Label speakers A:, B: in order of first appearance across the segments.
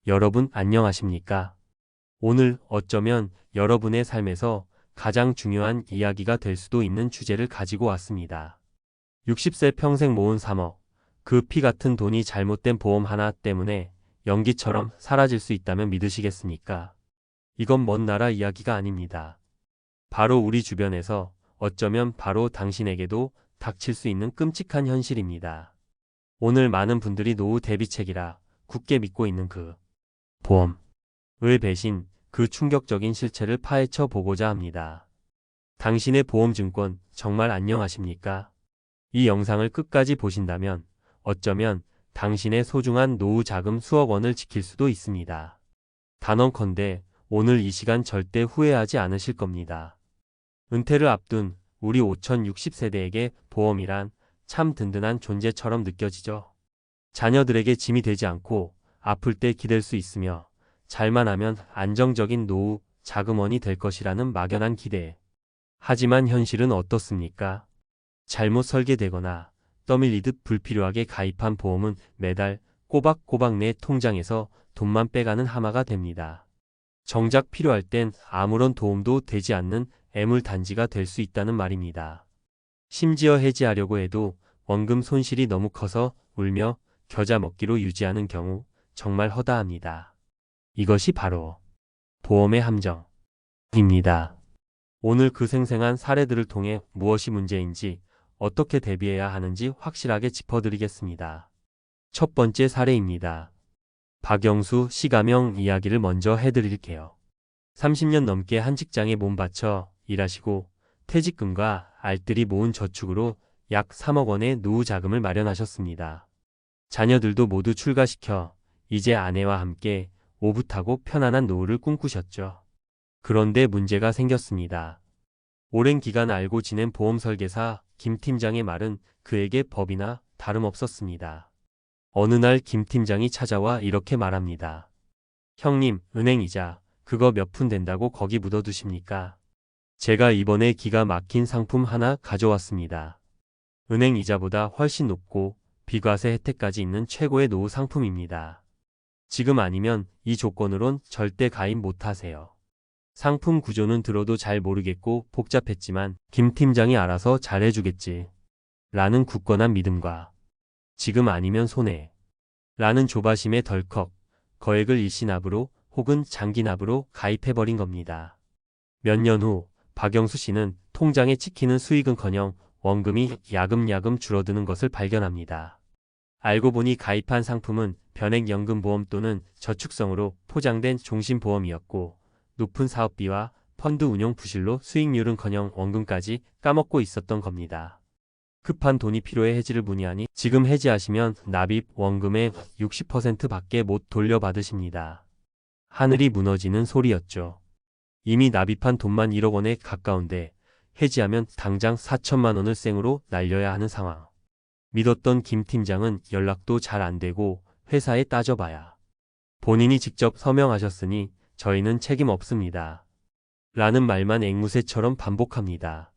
A: 여러분 안녕하십니까? 오늘 어쩌면 여러분의 삶에서 가장 중요한 이야기가 될 수도 있는 주제를 가지고 왔습니다. 60세 평생 모은 3억, 그 피 같은 돈이 잘못된 보험 하나 때문에 연기처럼 사라질 수 있다면 믿으시겠습니까? 이건 먼 나라 이야기가 아닙니다. 바로 우리 주변에서 어쩌면 바로 당신에게도 닥칠 수 있는 끔찍한 현실입니다. 오늘 많은 분들이 노후 대비책이라 굳게 믿고 있는 그 보험의 배신, 그 충격적인 실체를 파헤쳐 보고자 합니다. 당신의 보험증권 정말 안녕하십니까? 이 영상을 끝까지 보신다면 어쩌면 당신의 소중한 노후 자금 수억 원을 지킬 수도 있습니다. 단언컨대 오늘 이 시간 절대 후회하지 않으실 겁니다. 은퇴를 앞둔 우리 5060세대에게 보험이란 참 든든한 존재처럼 느껴지죠. 자녀들에게 짐이 되지 않고 아플 때 기댈 수 있으며 잘만 하면 안정적인 노후 자금원이 될 것이라는 막연한 기대. 하지만 현실은 어떻습니까? 잘못 설계되거나 떠밀리듯 불필요하게 가입한 보험은 매달 꼬박꼬박 내 통장에서 돈만 빼가는 하마가 됩니다. 정작 필요할 땐 아무런 도움도 되지 않는 애물단지가 될 수 있다는 말입니다. 심지어 해지하려고 해도 원금 손실이 너무 커서 울며 겨자 먹기로 유지하는 경우 정말 허다합니다. 이것이 바로 보험의 함정입니다. 오늘 그 생생한 사례들을 통해 무엇이 문제인지 어떻게 대비해야 하는지 확실하게 짚어드리겠습니다. 첫 번째 사례입니다. 박영수 씨 가명 이야기를 먼저 해드릴게요. 30년 넘게 한 직장에 몸바쳐 일하시고 퇴직금과 알뜰히 모은 저축으로 약 3억 원의 노후 자금을 마련하셨습니다. 자녀들도 모두 출가시켜 이제 아내와 함께 오붓하고 편안한 노후를 꿈꾸셨죠. 그런데 문제가 생겼습니다. 오랜 기간 알고 지낸 보험 설계사 김 팀장의 말은 그에게 법이나 다름없었습니다. 어느 날 김 팀장이 찾아와 이렇게 말합니다. 형님, 은행이자 그거 몇 푼 된다고 거기 묻어두십니까? 제가 이번에 기가 막힌 상품 하나 가져왔습니다. 은행 이자보다 훨씬 높고 비과세 혜택까지 있는 최고의 노후 상품입니다. 지금 아니면 이 조건으론 절대 가입 못하세요. 상품 구조는 들어도 잘 모르겠고 복잡했지만 김 팀장이 알아서 잘해주겠지. 라는 굳건한 믿음과 지금 아니면 손해. 라는 조바심에 덜컥 거액을 일시납으로 혹은 장기납으로 가입해버린 겁니다. 몇 년 후 박영수 씨는 통장에 찍히는 수익은커녕 원금이 야금야금 줄어드는 것을 발견합니다. 알고 보니 가입한 상품은 변액연금보험 또는 저축성으로 포장된 종신보험이었고 높은 사업비와 펀드 운용 부실로 수익률은커녕 원금까지 까먹고 있었던 겁니다. 급한 돈이 필요해 해지를 문의하니 지금 해지하시면 납입 원금의 60%밖에 못 돌려받으십니다. 하늘이 무너지는 소리였죠. 이미 납입한 돈만 1억 원에 가까운데 해지하면 당장 4천만 원을 생으로 날려야 하는 상황. 믿었던 김 팀장은 연락도 잘 안 되고 회사에 따져봐야 본인이 직접 서명하셨으니 저희는 책임 없습니다. 라는 말만 앵무새처럼 반복합니다.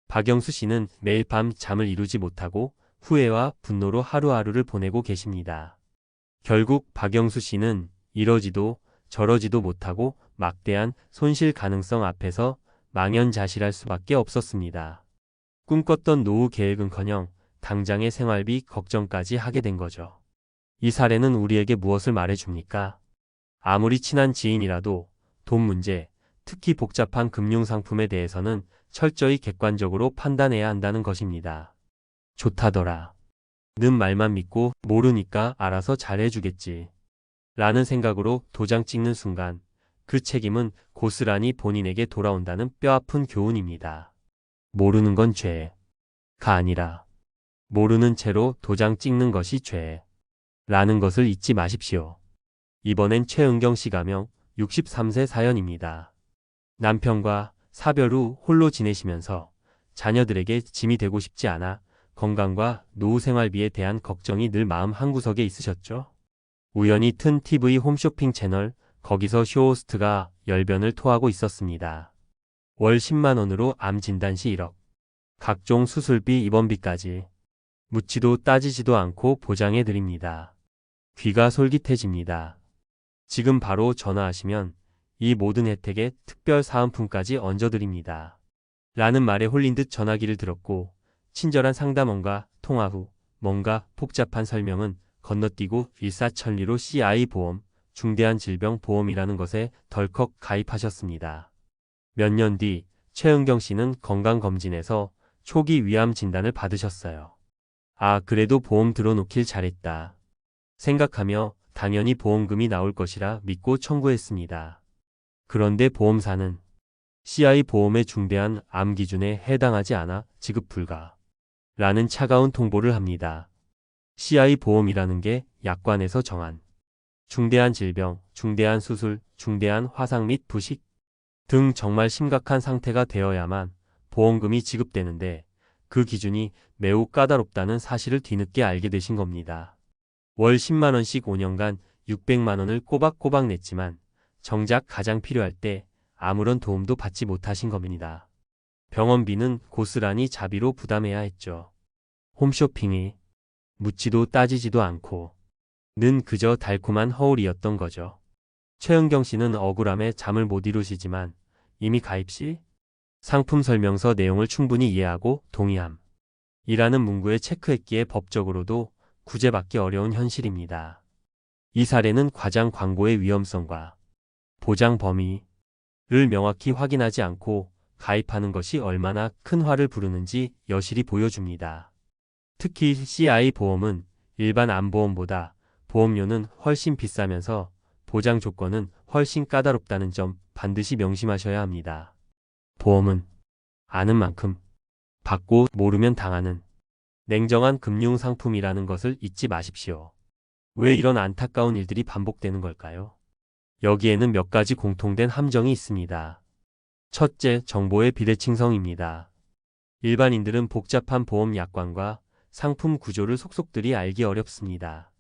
A: 박영수 씨는 매일 밤 잠을 이루지 못하고 후회와 분노로 하루하루를 보내고 계십니다. 결국 박영수 씨는 이러지도 저러지도 못하고 막대한 손실 가능성 앞에서 망연자실할 수밖에 없었습니다. 꿈꿨던 노후 계획은커녕 당장의 생활비 걱정까지 하게 된 거죠. 이 사례는 우리에게 무엇을 말해줍니까? 아무리 친한 지인이라도 돈 문제, 특히 복잡한 금융상품에 대해서는 철저히 객관적으로 판단해야 한다는 것입니다. 좋다더라. 는 말만 믿고 모르니까 알아서 잘해주겠지. 라는 생각으로 도장 찍는 순간 그 책임은 고스란히 본인에게 돌아온다는 뼈아픈 교훈입니다. 모르는 건 죄가 아니라 모르는 채로 도장 찍는 것이 죄. 라는 것을 잊지 마십시오. 이번엔 최은경 씨 가명 63세 사연입니다. 남편과 사별 후 홀로 지내시면서 자녀들에게 짐이 되고 싶지 않아 건강과 노후 생활비에 대한 걱정이 늘 마음 한구석에 있으셨죠? 우연히 튼 TV 홈쇼핑 채널, 거기서 쇼호스트가 열변을 토하고 있었습니다. 월 10만 원으로 암 진단 시 1억. 각종 수술비 입원비까지. 묻지도 따지지도 않고 보장해 드립니다. 귀가 솔깃해집니다. 지금 바로 전화하시면 이 모든 혜택에 특별 사은품까지 얹어드립니다. 라는 말에 홀린 듯 전화기를 들었고 친절한 상담원과 통화 후 뭔가 복잡한 설명은 건너뛰고 일사천리로 CI보험, 중대한 질병 보험이라는 것에 덜컥 가입하셨습니다. 몇 년 뒤 최은경 씨는 건강검진에서 초기 위암 진단을 받으셨어요. 아, 그래도 보험 들어놓길 잘했다 생각하며 당연히 보험금이 나올 것이라 믿고 청구했습니다. 그런데 보험사는 CI보험의 중대한 암 기준에 해당하지 않아 지급 불가 라는 차가운 통보를 합니다. CI보험이라는 게 약관에서 정한 중대한 질병, 중대한 수술, 중대한 화상 및 부식 등 정말 심각한 상태가 되어야만 보험금이 지급되는데 그 기준이 매우 까다롭다는 사실을 뒤늦게 알게 되신 겁니다. 월 10만원씩 5년간 600만원을 꼬박꼬박 냈지만 정작 가장 필요할 때 아무런 도움도 받지 못하신 겁니다. 병원비는 고스란히 자비로 부담해야 했죠. 홈쇼핑이 묻지도 따지지도 않고 는 그저 달콤한 허울이었던 거죠. 최은경 씨는 억울함에 잠을 못 이루시지만 이미 가입 시 상품 설명서 내용을 충분히 이해하고 동의함 이라는 문구에 체크했기에 법적으로도 구제받기 어려운 현실입니다. 이 사례는 과장 광고의 위험성과 보장 범위를 명확히 확인하지 않고 가입하는 것이 얼마나 큰 화를 부르는지 여실히 보여줍니다. 특히 CI보험은 일반 암보험보다 보험료는 훨씬 비싸면서 보장 조건은 훨씬 까다롭다는 점 반드시 명심하셔야 합니다. 보험은 아는 만큼 받고 모르면 당하는 냉정한 금융상품이라는 것을 잊지 마십시오. 왜 이런 안타까운 일들이 반복되는 걸까요? 여기에는 몇 가지 공통된 함정이 있습니다. 첫째, 정보의 비대칭성입니다. 일반인들은 복잡한 보험 약관과 상품 구조를 속속들이 알기 어렵습니다.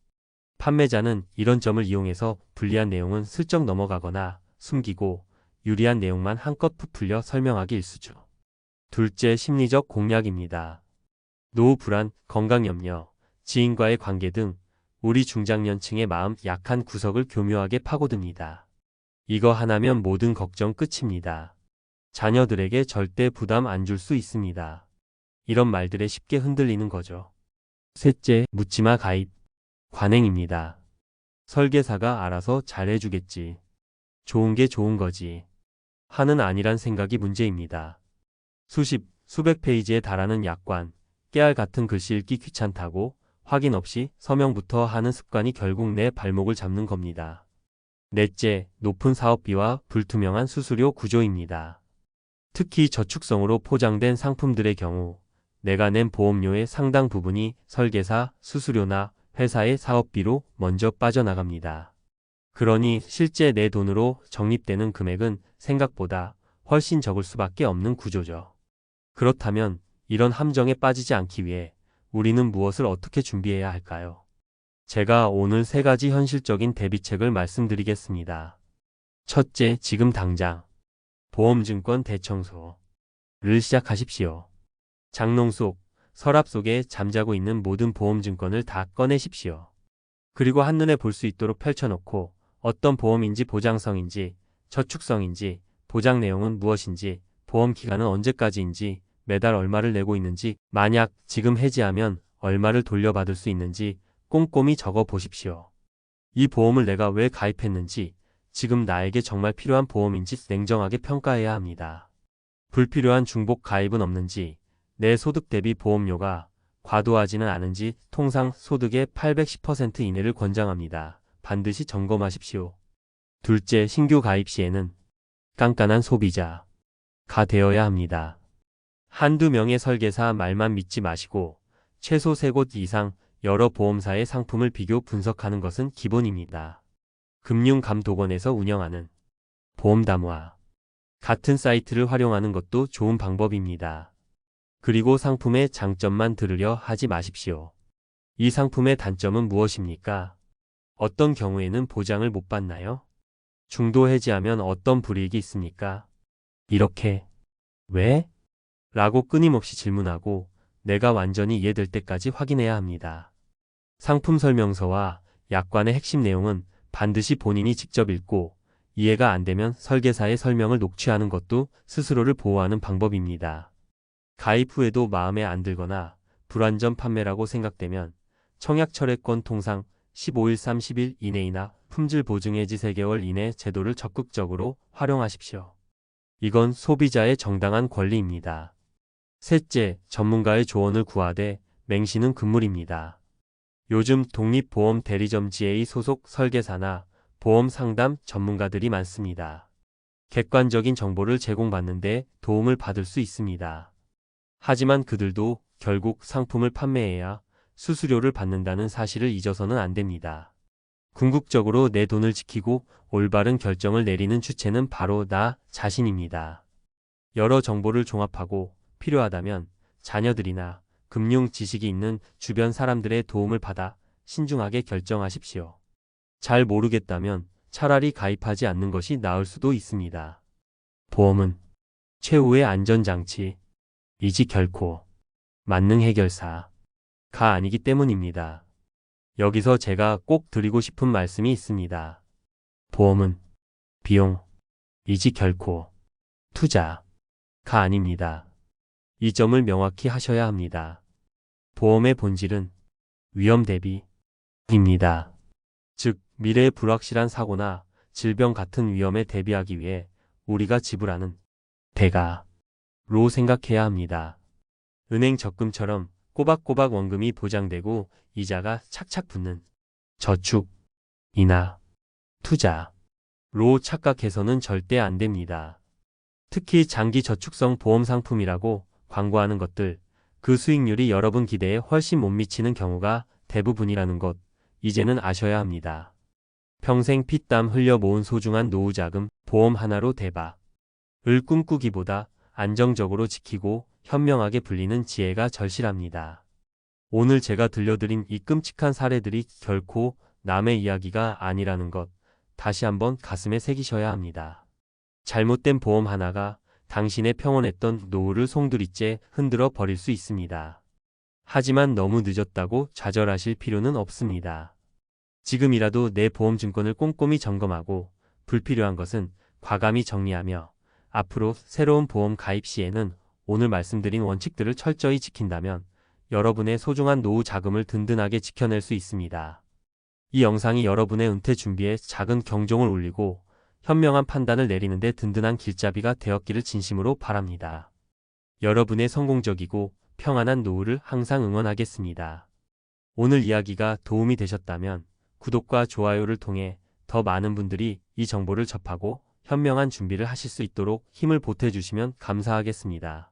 A: 판매자는 이런 점을 이용해서 불리한 내용은 슬쩍 넘어가거나 숨기고 유리한 내용만 한껏 부풀려 설명하기 일쑤죠. 둘째, 심리적 공략입니다. 노후 불안, 건강 염려, 지인과의 관계 등 우리 중장년층의 마음 약한 구석을 교묘하게 파고듭니다. 이거 하나면 모든 걱정 끝입니다. 자녀들에게 절대 부담 안 줄 수 있습니다. 이런 말들에 쉽게 흔들리는 거죠. 셋째, 묻지마 가입. 관행입니다. 설계사가 알아서 잘해주겠지. 좋은 게 좋은 거지. 하는 아니란 생각이 문제입니다. 수백 페이지에 달하는 약관, 깨알 같은 글씨 읽기 귀찮다고 확인 없이 서명부터 하는 습관이 결국 내 발목을 잡는 겁니다. 넷째, 높은 사업비와 불투명한 수수료 구조입니다. 특히 저축성으로 포장된 상품들의 경우 내가 낸 보험료의 상당 부분이 설계사, 수수료나 회사의 사업비로 먼저 빠져나갑니다. 그러니 실제 내 돈으로 적립되는 금액은 생각보다 훨씬 적을 수밖에 없는 구조죠. 그렇다면 이런 함정에 빠지지 않기 위해 우리는 무엇을 어떻게 준비해야 할까요? 제가 오늘 3가지 현실적인 대비책을 말씀드리겠습니다. 첫째, 지금 당장 보험증권 대청소를 시작하십시오. 장롱 속, 서랍 속에 잠자고 있는 모든 보험증권을 다 꺼내십시오. 그리고 한눈에 볼 수 있도록 펼쳐놓고 어떤 보험인지 보장성인지 저축성인지 보장 내용은 무엇인지 보험 기간은 언제까지인지 매달 얼마를 내고 있는지 만약 지금 해지하면 얼마를 돌려받을 수 있는지 꼼꼼히 적어 보십시오. 이 보험을 내가 왜 가입했는지 지금 나에게 정말 필요한 보험인지 냉정하게 평가해야 합니다. 불필요한 중복 가입은 없는지 내 소득 대비 보험료가 과도하지는 않은지 통상 소득의 810% 이내를 권장합니다. 반드시 점검하십시오. 둘째, 신규 가입 시에는 깐깐한 소비자가 되어야 합니다. 한두 명의 설계사 말만 믿지 마시고 최소 3곳 이상 여러 보험사의 상품을 비교 분석하는 것은 기본입니다. 금융감독원에서 운영하는 보험담화 같은 사이트를 활용하는 것도 좋은 방법입니다. 그리고 상품의 장점만 들으려 하지 마십시오. 이 상품의 단점은 무엇입니까? 어떤 경우에는 보장을 못 받나요? 중도 해지하면 어떤 불이익이 있습니까? 이렇게 왜? 라고 끊임없이 질문하고 내가 완전히 이해될 때까지 확인해야 합니다. 상품 설명서와 약관의 핵심 내용은 반드시 본인이 직접 읽고 이해가 안 되면 설계사의 설명을 녹취하는 것도 스스로를 보호하는 방법입니다. 가입 후에도 마음에 안 들거나 불완전 판매라고 생각되면 청약철회권 통상 15일 30일 이내이나 품질 보증 해지 3개월 이내 제도를 적극적으로 활용하십시오. 이건 소비자의 정당한 권리입니다. 셋째, 전문가의 조언을 구하되 맹신은 금물입니다. 요즘 독립보험 대리점 GA 소속 설계사나 보험 상담 전문가들이 많습니다. 객관적인 정보를 제공받는데 도움을 받을 수 있습니다. 하지만 그들도 결국 상품을 판매해야 수수료를 받는다는 사실을 잊어서는 안 됩니다. 궁극적으로 내 돈을 지키고 올바른 결정을 내리는 주체는 바로 나 자신입니다. 여러 정보를 종합하고 필요하다면 자녀들이나 금융 지식이 있는 주변 사람들의 도움을 받아 신중하게 결정하십시오. 잘 모르겠다면 차라리 가입하지 않는 것이 나을 수도 있습니다. 보험은 최후의 안전장치, 이지 결코 만능 해결사가 아니기 때문입니다. 여기서 제가 꼭 드리고 싶은 말씀이 있습니다. 보험은 비용이지 결코 투자가 아닙니다. 이 점을 명확히 하셔야 합니다. 보험의 본질은 위험 대비입니다. 즉, 미래의 불확실한 사고나 질병 같은 위험에 대비하기 위해 우리가 지불하는 대가로 생각해야 합니다. 은행 적금처럼 꼬박꼬박 원금이 보장되고 이자가 착착 붙는 저축이나 투자로 착각해서는 절대 안 됩니다. 특히 장기 저축성 보험 상품이라고 광고하는 것들, 그 수익률이 여러분 기대에 훨씬 못 미치는 경우가 대부분이라는 것, 이제는 아셔야 합니다. 평생 피땀 흘려 모은 소중한 노후 자금, 보험 하나로 대박을 꿈꾸기보다 안정적으로 지키고 현명하게 불리는 지혜가 절실합니다. 오늘 제가 들려드린 이 끔찍한 사례들이 결코 남의 이야기가 아니라는 것, 다시 한번 가슴에 새기셔야 합니다. 잘못된 보험 하나가 당신의 평온했던 노후를 송두리째 흔들어 버릴 수 있습니다. 하지만 너무 늦었다고 좌절하실 필요는 없습니다. 지금이라도 내 보험증권을 꼼꼼히 점검하고 불필요한 것은 과감히 정리하며 앞으로 새로운 보험 가입 시에는 오늘 말씀드린 원칙들을 철저히 지킨다면 여러분의 소중한 노후 자금을 든든하게 지켜낼 수 있습니다. 이 영상이 여러분의 은퇴 준비에 작은 경종을 울리고 현명한 판단을 내리는 데 든든한 길잡이가 되었기를 진심으로 바랍니다. 여러분의 성공적이고 평안한 노후를 항상 응원하겠습니다. 오늘 이야기가 도움이 되셨다면 구독과 좋아요를 통해 더 많은 분들이 이 정보를 접하고 현명한 준비를 하실 수 있도록 힘을 보태주시면 감사하겠습니다.